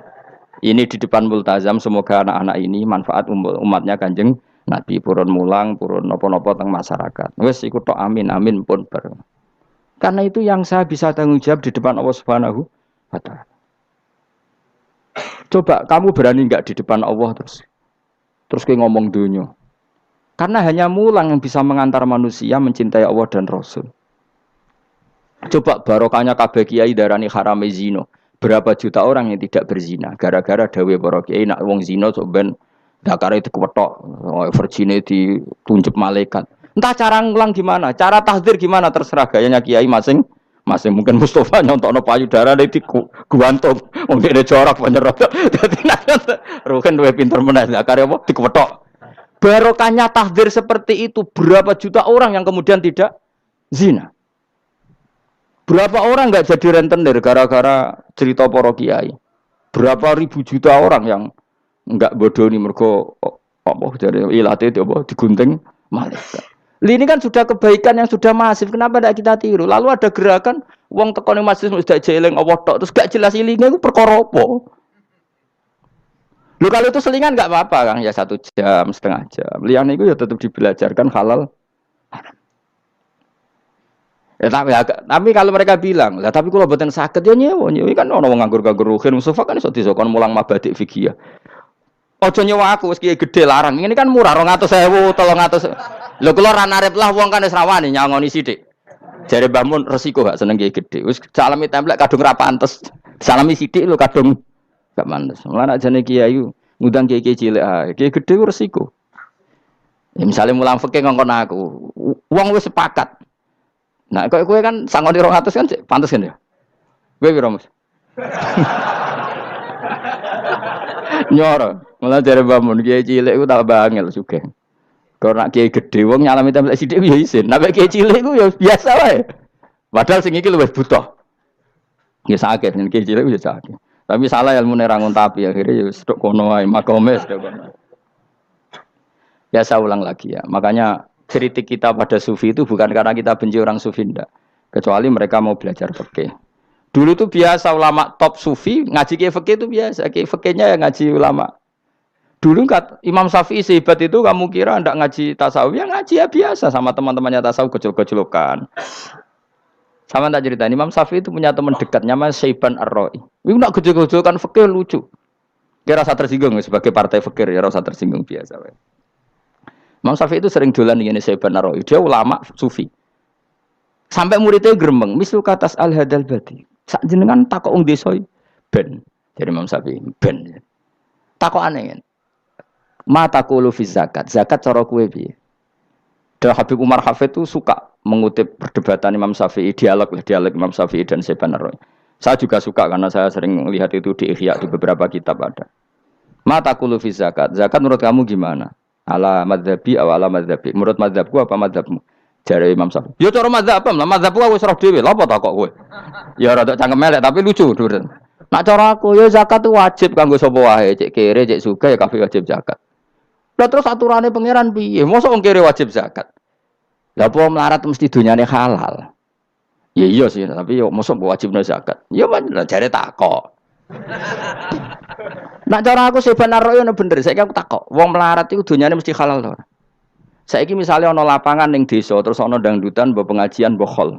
Ini di depan multazam semoga anak-anak ini manfaat umatnya Kanjeng Nabi purun mulang, purun napa-napa teng masyarakat. Wis iku tok amin amin pun bareng. Karena itu yang saya bisa tanggung jawab di depan Allah Subhanahu wa taala. Coba kamu berani enggak di depan Allah terus kayak ngomong dunia. Karena hanya mulang yang bisa mengantar manusia mencintai Allah dan Rasul. Coba barokahnya kabeh kiai darani harame zina. Berapa juta orang yang tidak berzina gara-gara dawe para kiai nak wong zina sok ben dakare dikwetok, virgine ditunjuk malaikat. Entah cara ngulang gimana, cara tahdzir gimana terserah gayanya kiai masing-masing. Mungkin Mustafa nyontokno payudara di guantung, wong dene jorok penyerot. Dadi nek roken duwe pinter meneh dakare apa dikwetok. Barokahnya tahdzir seperti itu berapa juta orang yang kemudian tidak zina. Berapa orang enggak jadi rentenir gara-gara cerita para kiai. Berapa ribu juta orang yang enggak bodoni mergo apa jare ilate itu apa digunting malaikat. Ini kan sudah kebaikan yang sudah masif. Kenapa tidak kita tiru? Lalu ada gerakan wong tekone masjid sudah jeleng Allah tok terus gak jelas ilinge itu perkara apa? Lu kalau itu selingan enggak apa-apa Kang ya 1 jam, setengah jam. Liyane itu ya tetap dibelajarkan halal. Ya, tapi kalau mereka bilang, lah tapi kalau boten sakit ya nyewa kan ono wong nganggur-nganggur ruhin Mustafa kan iso disokon mulang mabadik fikih ya. Ojo nyewa aku wis kiye gedhe larang. Ini kan murah 200.000, 300. Lho kula ra narep lah wong kan wis rawani nyangoni sithik. Jare Mbah Mun resiko gak seneng kiye gedhe. Wis salami templek kadung ra pantes. Salami sithik lho kadung gak pantes. Mulane jane kiai ngundang kiye cilik ae. Kiye gedhe resiko. Ya misalnya mulang fikih ngongkon aku. Wong wis sepakat. Nah, kowe kan sangoni 200 kan pantes kan ya? Kowe piro, Mas? Nyoro, malah jare bangun kiai cilik iku tak bangel sugih. Kok nak kiai gedhe wong nyalami templek sithik ya isin. Nek kiai cilik iku ya biasa wae. Padahal sing iki luwih butuh. Ya sakit yen kiai cilik ya sakit. Tapi salah ilmune ra ngontapi akhirnya ya stok kono wae makome stok kono. Ya saya ulang lagi ya. Makanya kritik kita pada sufi itu bukan karena kita benci orang sufi enggak. Kecuali mereka mau belajar fikih. Dulu tuh biasa ulama top sufi ngaji kiai fikih itu biasa. Kiai fikihnya yang ngaji ulama. Dulu Imam Syafi'i sehebat itu kamu kira enggak ngaji tasawuf? Ya ngaji ya biasa sama teman-temannya tasawuf gejol-gejolokan. Sama tak ceritain Imam Syafi'i itu punya teman dekat namanya Syaiban Ar-Ra'i. Itu nak gejol-gejolokan fikih lucu. Kira rasa tersinggung sebagai partai fikih ya rasa tersinggung biasa. Imam Syafi'i itu sering dolan ngene Syaiban Ar-Ra'i. Dia ulama sufi. Sampai muridnya gremeng, mislu katas al-hadal badi. Sak jenengan takok wong desa ben. Jadi Imam Syafi'i ben. Takok aneh. Mata taqulu fi zakat. Zakat cara kowe piye? Dan Habib Umar Hafid itu suka mengutip perdebatan Imam Syafi'i, dialog Imam Syafi'i dan Syaiban Ar-Ra'i. Saya juga suka karena saya sering melihat itu di Ihya di beberapa kitab ada. Mata taqulu fi zakat. Zakat menurut kamu gimana? Ala madzhabi aw ala madzhabi. Menurut madzhabku apa madzhabmu? Jare Imam Syafi'i. Ya cara madzhab apa? Madzhabku wis roh dhewe. Lha apa tak kok kowe? Ya rada cangkem elek tapi lucu, Dur. Nak cara aku ya zakat itu wajib kanggo sapa wae, cek kere, cek sugih ya kabeh wajib zakat. Lah terus aturane pangeran piye? Mosok wong kere wajib zakat. Lah apa melarat mesti dunyane halal. Ya iya sih, tapi yo mosok wajibna zakat. Ya jare takok. Nak cara aku Syaiban Ar-Ra'i ono bener, saiki aku takok. Wong melarat iku dunyane mesti halal to. Saiki misale ana lapangan ning desa terus ana dangdutan mbok pengajian mbok khol.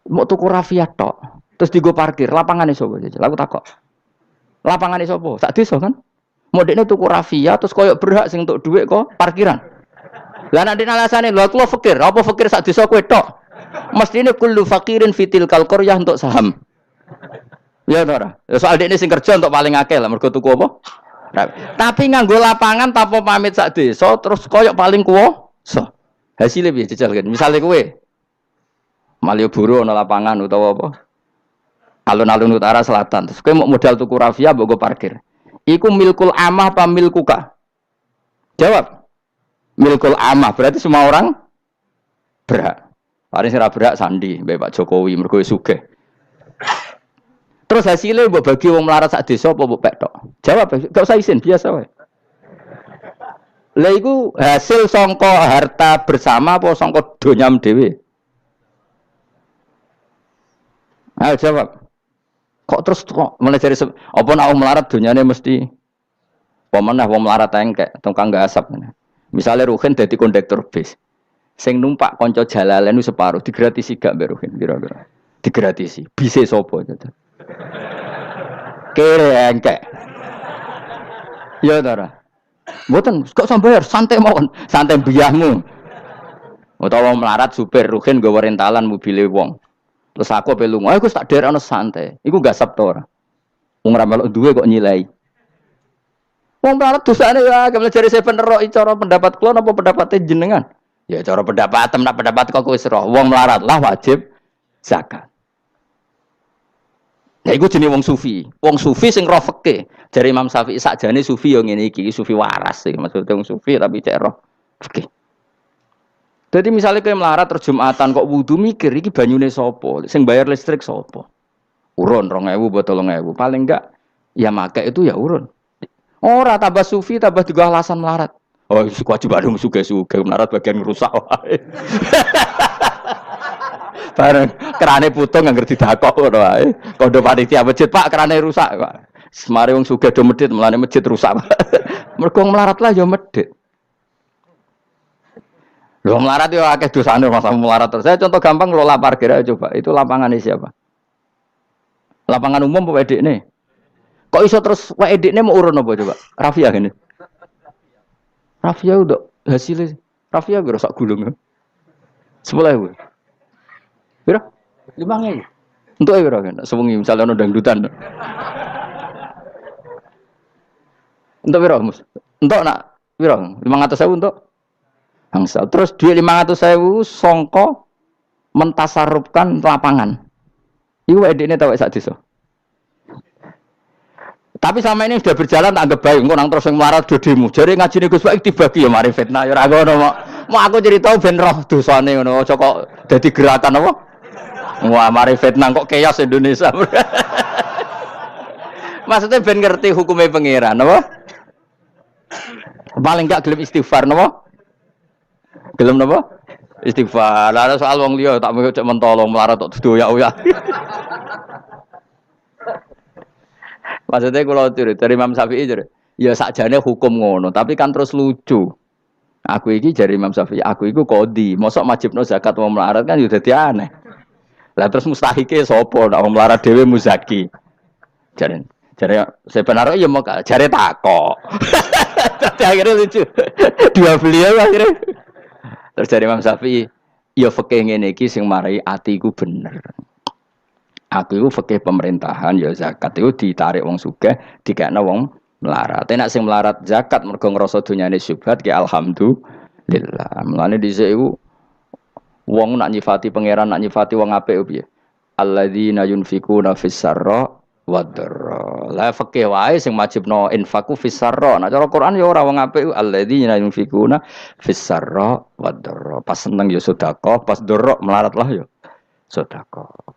Mbok tuku rafiat tok. Terus digo parkir, lapangane sapa? Aku takok. Lapangane sapa? Sak desa kan? Modene tuku rafia terus koyo berhak sing entuk dhuwit kok parkiran. Lah nek alasane lho aku fakir, apa fakir sak desa kowe tok. Mestine kullu fakirin fitil qaryah untuk saham. Ya ora. Soal dekne sing kerja untuk paling akeh lah mergo tuku apa? Tapi nganggo lapangan tanpa pamit sak desa terus koyo paling kuwasa. Hasilnya piye jajal kan. Misale kowe Malioboro ana lapangan utawa apa? Alun-alun utara selatan. Terus kowe mau modal tuku rafia mbok go parkir. Iku milkul amah apa milkuka? Jawab. Milkul amah berarti semua orang berhak. Paling sira berhak sandi mbek Pak Jokowi mergo sugih. Terus hasilnya mbok bagi wong melarat sak desa apa mbok pek tok? Jawab, gak usah izin, biasa wae. Lah iku hasil sangka harta bersama apa sangka donyam dhewe? Ayo jawab. Kok terus kok mulai dari apa nak wong melarat donyane mesti pemenah wong melarat engkek tukang gasap. Misalnya Ruhin dadi kondektur bis. Sing numpak kanca jalalen separuh digratisi gak mbek Ruhin kira-kira. Digratisi. Bise sapa gitu. Kere engkek. Ya ora. Mboten kok sambayar santai mawon, santai biahmu. Utawa melarat supir Ruhin nggawa rentalan mobile wong. Terus aku ape lunga, aku tak derekno santai. Iku gasap to ora. Wong ra melok duwe kok nyilai. Wong melarat dosane ya, kemene jare saya penerok cara pendapat kula napa pendapate jenengan? Ya cara pendapat nak pendapat kok wis roh. Wong melarat lah wajib zakat. Nah, iku jenenge wong sufi. Wong sufi sing roh fikih. Jare Imam Syafi'i sakjane sufi yo ngene iki, sufi waras sih. Maksudnya wong sufi tapi cek roh fikih. Jadi misalnya kowe melarat terus Jumatan kok wudu mikir iki banyune sapa? Sing bayar listrik sapa? Urun 2.000 botol 3.000. Paling enggak ya make itu ya urun. Ora tambah sufi tambah juga alasan melarat. Oh, kewajiban suge-suge melarat bagian rusak wae. Bareng kerane putung nggak ngerti dakok ngono wae. Kondo panitia masjid, Pak, kerane rusak, Pak. Semare wong sugih do medhit, mulane masjid rusak. Mergo melarat lah ya medhit. Lho melarat yo akeh dosane masa melarat terus. Saya contoh gampang ngelola parkir aja coba. Itu lapangan siapa? Lapangan umum apa edekne? Kok iso terus wae edekne mau urun apa coba? Rafia gini. Rafia udah hasilnya. Rafia gue rusak gulung. 10.000. Piro? 5.000. Untuk piro kan? Sewengi misalnya ono dangdutan. Untuk piro, Mus? Untuk nak piro? 500.000 untuk angsal. Terus duit 500.000 songko mentasarrufkan lapangan. Iku edekne tau sak desa. Tapi sama ini sudah berjalan tak anggap baik. Engko nang terus yang melarat do demo. Jare ngajine Gus Pak dibagi ya mari fitnah ya ora ngono mau aku cerita ben roh dosane ngono. Aja kok dadi gerakan apa? Wah, mari fitnah kok chaos Indonesia. Maksudnya ben ngerti hukumnya pangeran apa? Paling enggak gelem istighfar napa? Gelem napa? Istighfar. Lah soal wong liya tak cek mentolong melarat tok doyak-oyak. Maksudnya kalau dari Imam Syafi'i ya sakjane hukum ngono, tapi kan terus lucu. Aku iki dari Imam Syafi'i, aku iku qadhi, mosok majibno zakat wong melarat kan ya dadi aneh. Lah terus mustahike sapa nek wong melarat dhewe muzaki. Jare sebenarnya ya mau jare takok. Tapi akhirnya lucu. Dua beliau akhirnya. Terus dari Imam Syafi'i, ya fikih ngene iki sing marai atiku bener. Aku itu fikih pemerintahan ya zakat itu ditarik wong sugih dikekno wong melarat. Nek sing melarat zakat mergo ngrasa donyane syubhat ki alhamdulillah. Mulane dhisik iku wong nak nyifati pangeran nak nyifati wong apik piye? Alladzina yunfikuna fis sarra wad dharra. La fikih wae sing wajibno infaku fis sarra. Nah cara Quran ya ora wong apik alladzina yunfikuna fis sarra wad dharra. Pas seneng ya sedekah, pas dharra melarat lah ya sedekah.